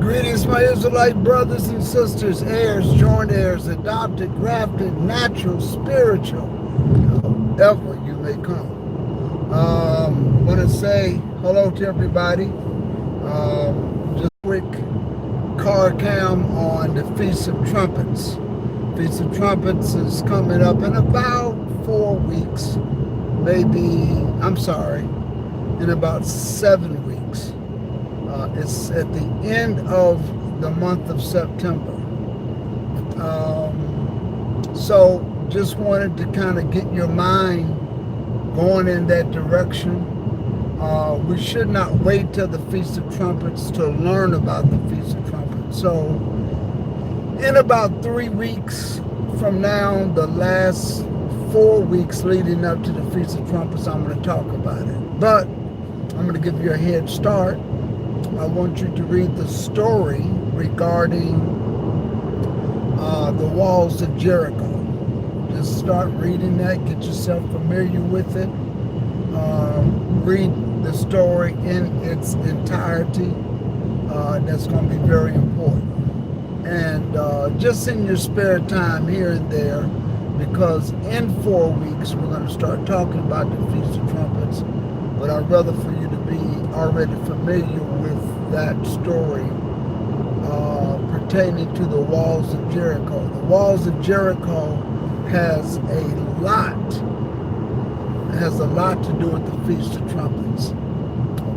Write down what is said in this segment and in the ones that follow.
Greetings, my Israelite brothers and sisters, heirs, joint heirs, adopted, grafted, natural, spiritual, however you may come. Want to say hello to everybody. Just a quick car cam on the Feast of Trumpets. Feast of Trumpets is coming up in about 4 weeks, in about 7 weeks. It's at the end of the month of September. So just wanted to kind of get your mind going in that direction. We should not wait till the Feast of Trumpets to learn about the Feast of Trumpets. So in about 3 weeks from now, the last 4 weeks leading up to the Feast of Trumpets, I'm going to talk about it. But I'm going to give you a head start. I want you to read the story regarding the walls of Jericho. Just start reading that, get yourself familiar with it. Read the story in its entirety. That's going to be very important. And just in your spare time here and there, because in 4 weeks we're going to start talking about the Feast of Trumpets, but I'd rather for you to be already familiar with that story pertaining to the walls of Jericho. The walls of Jericho has a lot to do with the Feast of Trumpets.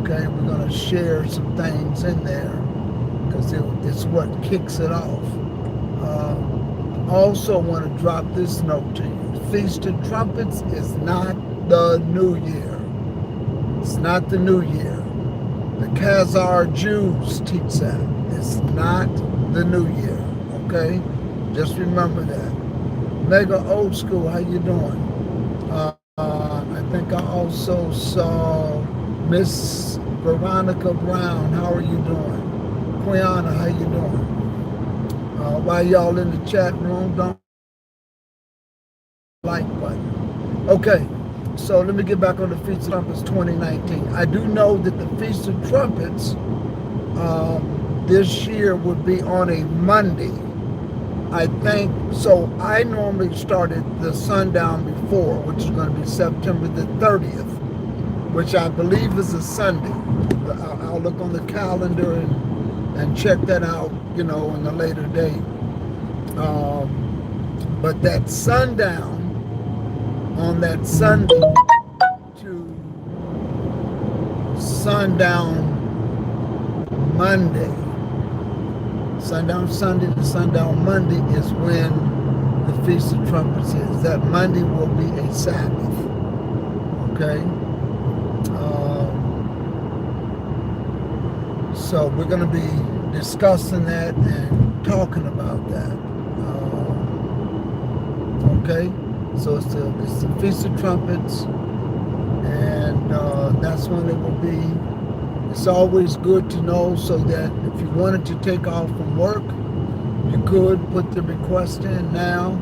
Okay, we're going to share some things in there because it's what kicks it off. Also want to drop this note to you. The Feast of Trumpets is not the New Year. It's not the New Year. The Khazar Jews teach that. It's not the New Year, okay? Just remember that. Mega Old School, how you doing? I think I also saw Miss Veronica Brown. How are you doing? Quiana, how you doing? While y'all in the chat room, don't like button. Okay. So let me get back on the Feast of Trumpets 2019. I do know that the Feast of Trumpets this year would be on a Monday. I think, so I normally started the sundown before, which is going to be September the 30th, which I believe is a Sunday. I'll look on the calendar and check that out, in a later date. But that sundown, on that Sunday to sundown Monday. Sundown Sunday to sundown Monday is when the Feast of Trumpets is. That Monday will be a Sabbath. Okay? So we're going to be discussing that and talking about that. Okay? So it's the Feast of Trumpets, and that's when it will be. It's always good to know so that if you wanted to take off from work, you could put the request in now.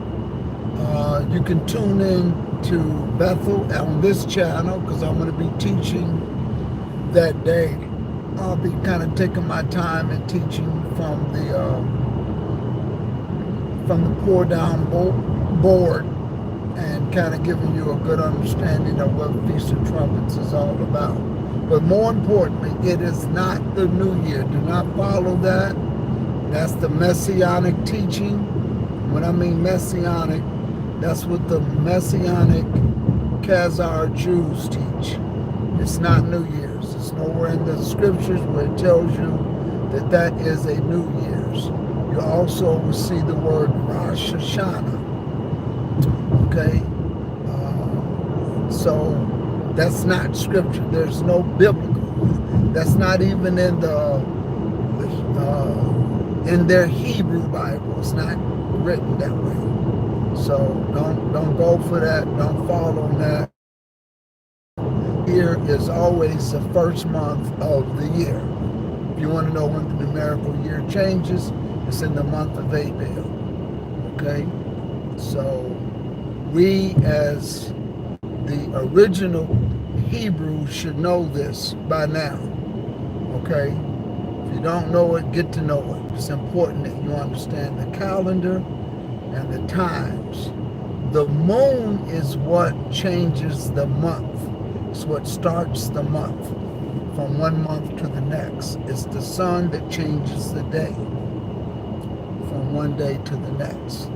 You can tune in to Bethel on this channel because I'm going to be teaching that day. I'll be kind of taking my time and teaching from the pour down board, and kind of giving you a good understanding of what Feast of Trumpets is all about. But more importantly, it is not the New Year. Do not follow that. That's the Messianic teaching. When I mean Messianic, that's what the Messianic Khazar Jews teach. It's not New Year's. It's nowhere in the scriptures where it tells you that that is a New Year's. You also will see the word Rosh Hashanah. Okay, so that's not scripture. There's no biblical. That's not even in in their Hebrew Bible. It's not written that way. So don't go for that. Don't follow that. Year is always the first month of the year. If you want to know when the numerical year changes, it's in the month of Abel. Okay, so we as the original Hebrews should know this by now. Okay, If you don't know it, get to know it. It's important that you understand the calendar and the times. The moon is what changes the month. It's what starts the month from one month to the next. It's the sun that changes the day from one day to the next.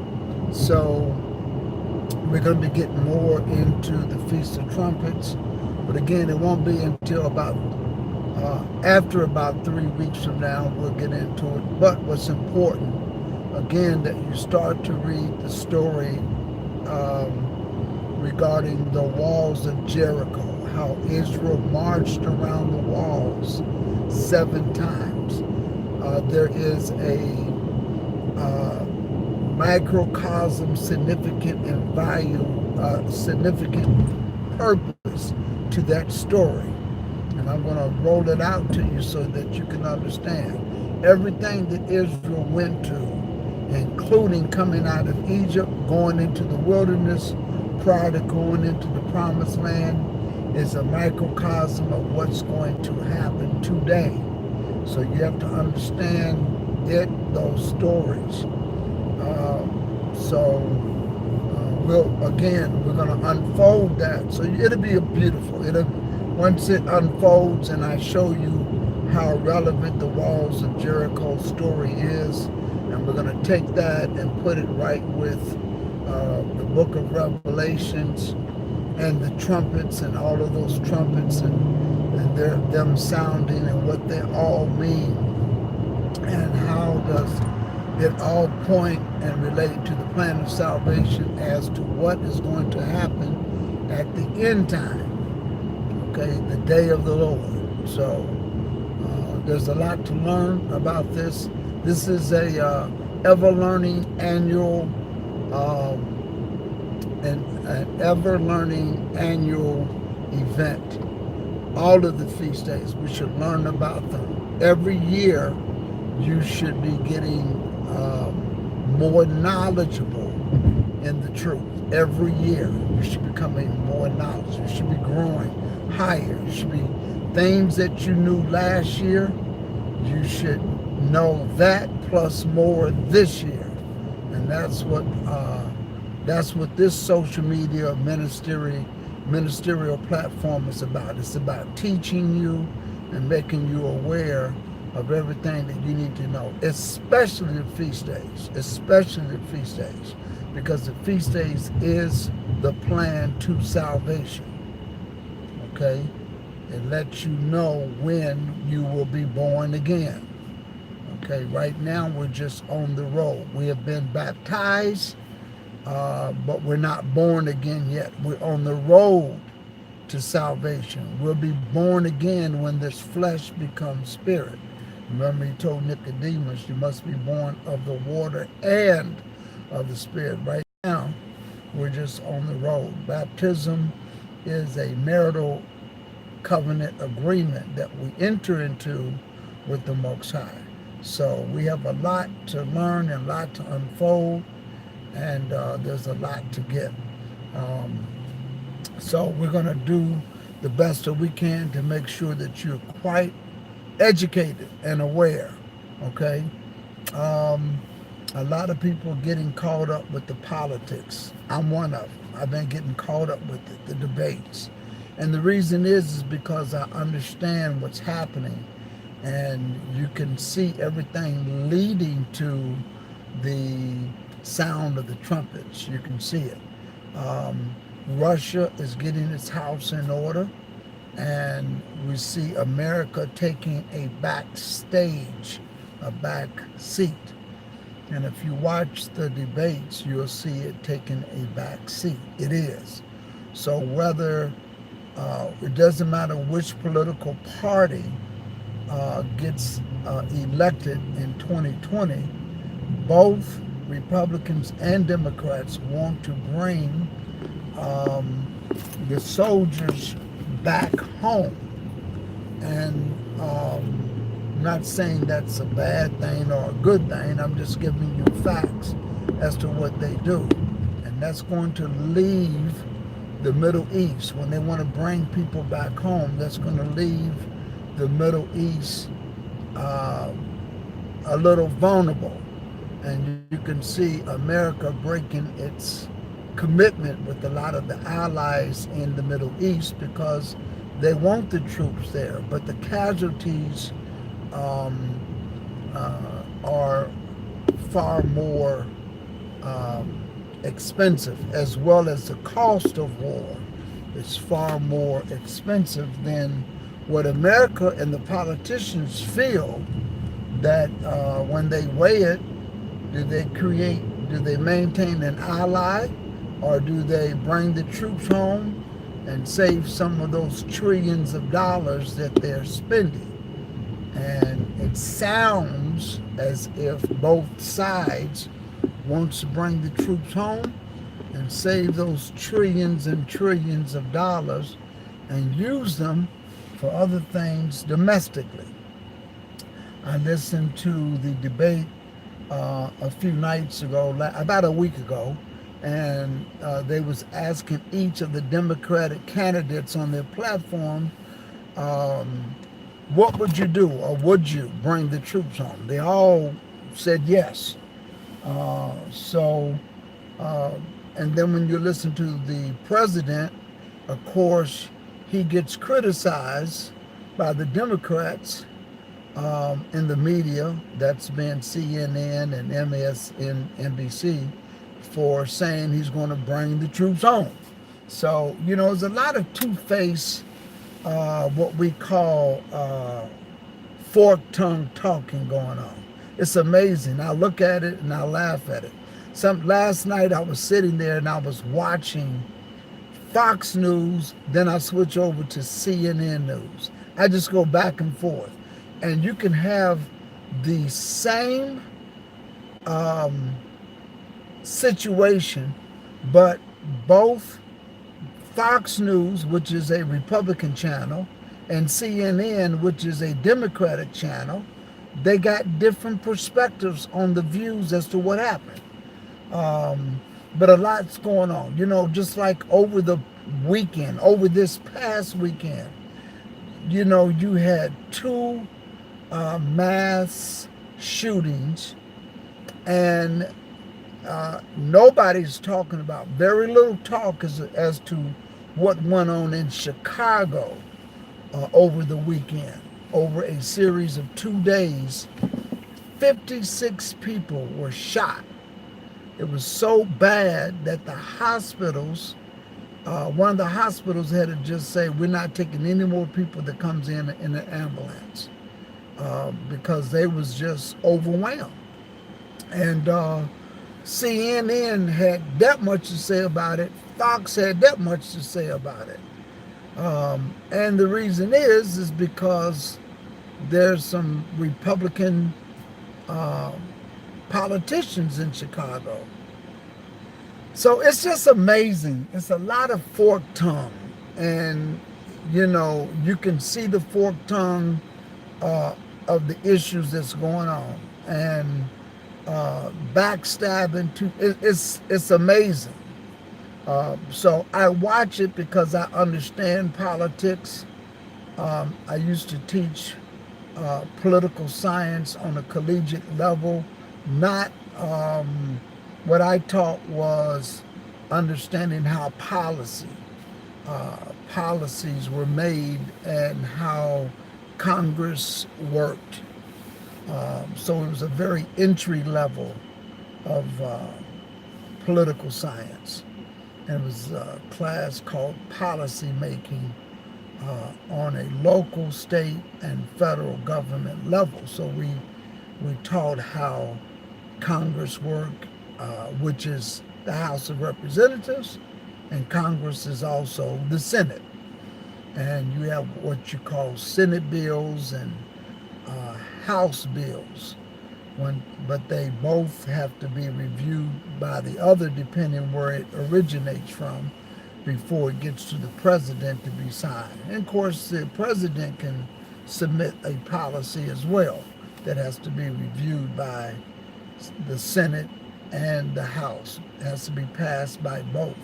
So we're going to be getting more into the Feast of Trumpets. But again, it won't be until after about 3 weeks from now, we'll get into it. But what's important, again, that you start to read the story regarding the walls of Jericho, how Israel marched around the walls 7 times. There is a microcosm significant in value, significant purpose to that story. And I'm going to roll it out to you so that you can understand everything that Israel went through, including coming out of Egypt, going into the wilderness, prior to going into the promised land, is a microcosm of what's going to happen today. So you have to understand those stories. We're going to unfold that. So it'll be beautiful. Once it unfolds and I show you how relevant the walls of Jericho story is, and we're going to take that and put it right with the book of Revelations and the trumpets and all of those trumpets and them sounding and what they all mean, and how does it all point and relate to the plan of salvation as to what is going to happen at the end time, okay, the day of the Lord. So there's a lot to learn about this. This is a ever-learning annual an ever-learning annual event. All of the feast days, we should learn about them. Every year, you should be getting more knowledgeable in the truth. Every year, you should be becoming more knowledgeable. You should be growing higher. You should be things that you knew last year. You should know that plus more this year, and that's what this social media ministerial platform is about. It's about teaching you and making you aware of everything that you need to know, especially the feast days, because the feast days is the plan to salvation, okay? It lets you know when you will be born again, okay? Right now, we're just on the road. We have been baptized, but we're not born again yet. We're on the road to salvation. We'll be born again when this flesh becomes spirit. Remember, he told Nicodemus, you must be born of the water and of the Spirit. Right now, we're just on the road. Baptism is a marital covenant agreement that we enter into with the Most High. So we have a lot to learn and a lot to unfold, and there's a lot to get. So we're going to do the best that we can to make sure that you're quite educated and aware, okay? A lot of people getting caught up with the politics. I'm one of them. I've been getting caught up with it, the debates. And the reason is because I understand what's happening, and you can see everything leading to the sound of the trumpets. You can see it. Russia is getting its house in order, and we see America taking a backstage, a back seat. And if you watch the debates, you'll see it taking a back seat. It is. So whether, it doesn't matter which political party gets elected in 2020, both Republicans and Democrats want to bring the soldiers back home. And I'm not saying that's a bad thing or a good thing. I'm just giving you facts as to what they do. And that's going to leave the Middle East. When they want to bring people back home, that's going to leave the Middle East uh, a little vulnerable. And you can see America breaking its commitment with a lot of the allies in the Middle East because they want the troops there, but the casualties um, are far more um, expensive, as well as the cost of war is far more expensive than what America and the politicians feel that when they weigh it, do they maintain an ally, or do they bring the troops home and save some of those trillions of dollars that they're spending? And it sounds as if both sides wants to bring the troops home and save those trillions and trillions of dollars and use them for other things domestically. I listened to the debate a few nights ago, about a week ago, and they was asking each of the Democratic candidates on their platform, um, what would you do, or would you bring the troops home? They all said yes. So, uh, and then when you listen to the president, of course, he gets criticized by the Democrats in the media, that's been CNN and MSNBC, for saying he's going to bring the troops home. So, there's a lot of two-faced, what we call fork-tongue talking going on. It's amazing. I look at it and I laugh at it. Last night I was sitting there and I was watching Fox News, then I switch over to CNN News. I just go back and forth. And you can have the same um, situation, but both Fox News, which is a Republican channel, and CNN, which is a Democratic channel, they got different perspectives on the views as to what happened. But a lot's going on. Just like over the weekend, over this past weekend, you had two mass shootings, and nobody's talking about, very little talk as to what went on in Chicago over the weekend. Over a series of 2 days, 56 people were shot. It was so bad that the hospitals, one of the hospitals had to just say, we're not taking any more people that comes in the ambulance. Because they was just overwhelmed. And CNN had that much to say about it. Fox had that much to say about it. And the reason is because there's some Republican politicians in Chicago. So it's just amazing. It's a lot of fork tongue. And, you can see the fork tongue of the issues that's going on, and backstabbing. It's amazing. So I watch it because I understand politics. I used to teach political science on a collegiate level. Not what I taught was understanding how policies were made and how Congress worked. So it was a very entry level of political science. And it was a class called Policy Making on a local, state, and federal government level. So we taught how Congress worked, which is the House of Representatives, and Congress is also the Senate. And you have what you call Senate bills and House bills, but they both have to be reviewed by the other depending where it originates from before it gets to the president to be signed. And of course, the president can submit a policy as well that has to be reviewed by the Senate and the House. It has to be passed by both.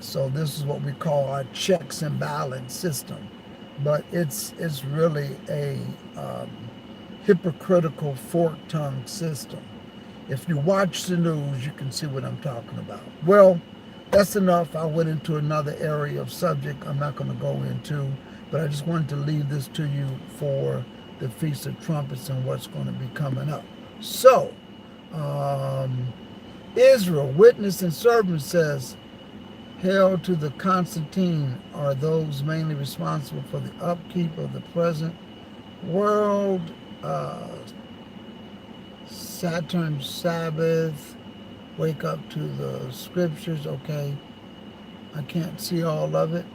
So this is what we call our checks and balance system. but it's really a um, hypocritical fork-tongued system. If you watch the news, you can see what I'm talking about. Well, that's enough. I went into another area of subject I'm not going to go into, but I just wanted to leave this to you for the Feast of Trumpets and what's going to be coming up. So, um, Israel, witness and servant, says, held to the Constantine are those mainly responsible for the upkeep of the present world, uh, Saturn Sabbath, wake up to the scriptures. Okay, I can't see all of it.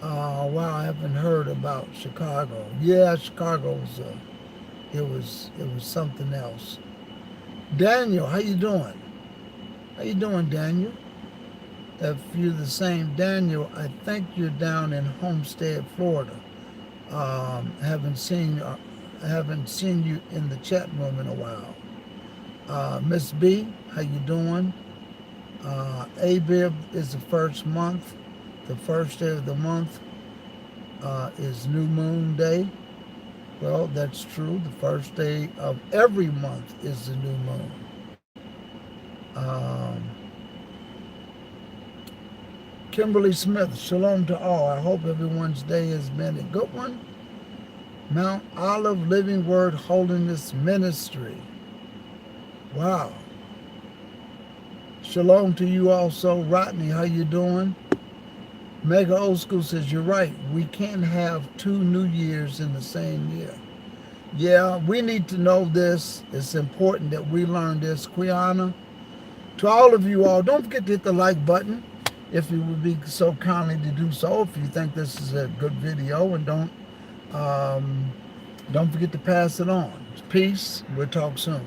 Wow, I haven't heard about Chicago. Yeah, Chicago was it was something else. Daniel, how you doing? How you doing, Daniel? If you're the same Daniel, I think you're down in Homestead, Florida. Haven't seen you in the chat room in a while. Miss B, how you doing? Abib is the first month. The first day of the month is New Moon Day. Well, that's true. The first day of every month is the new moon. Um, Kimberly Smith, shalom to all. I hope everyone's day has been a good one. Mount Olive Living Word Holiness Ministry. Wow. Shalom to you also. Rodney, how you doing? Mega Old School says, you're right. We can't have two New Years in the same year. Yeah, we need to know this. It's important that we learn this. Quiana, to all of you all, don't forget to hit the like button if you would be so kindly to do so. If you think this is a good video, and um, don't forget to pass it on. Peace. We'll talk soon.